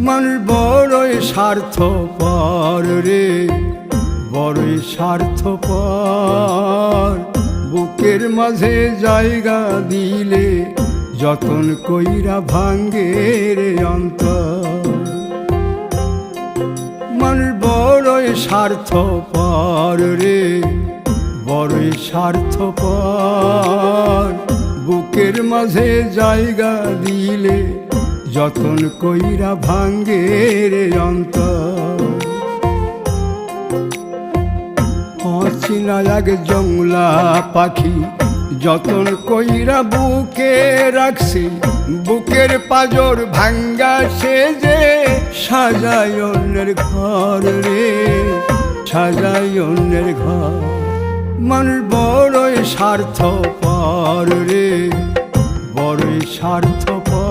মানুষ বড়ই স্বার্থপর রে, বড়ই স্বার্থপর। বুকের মাঝে জায়গা দিলে যতন কইরা ভাঙ্গে রে অন্তর। মানুষ বড়ই স্বার্থপর রে, বড়ই স্বার্থপর। বুকের মাঝে জায়গা দিলে যতন কইরা ভাঙ্গে রে অন্তর। অচিনা এক জংলা পাখি যতন কইরা বুকে রাখছি, বুকের পাজর ভাঙ্গা সে যে সাজায় অন্যের ঘর রে, সাজায় অন্যের ঘর। মানুষ বড়ই স্বার্থপর রে, বড়ই স্বার্থপর।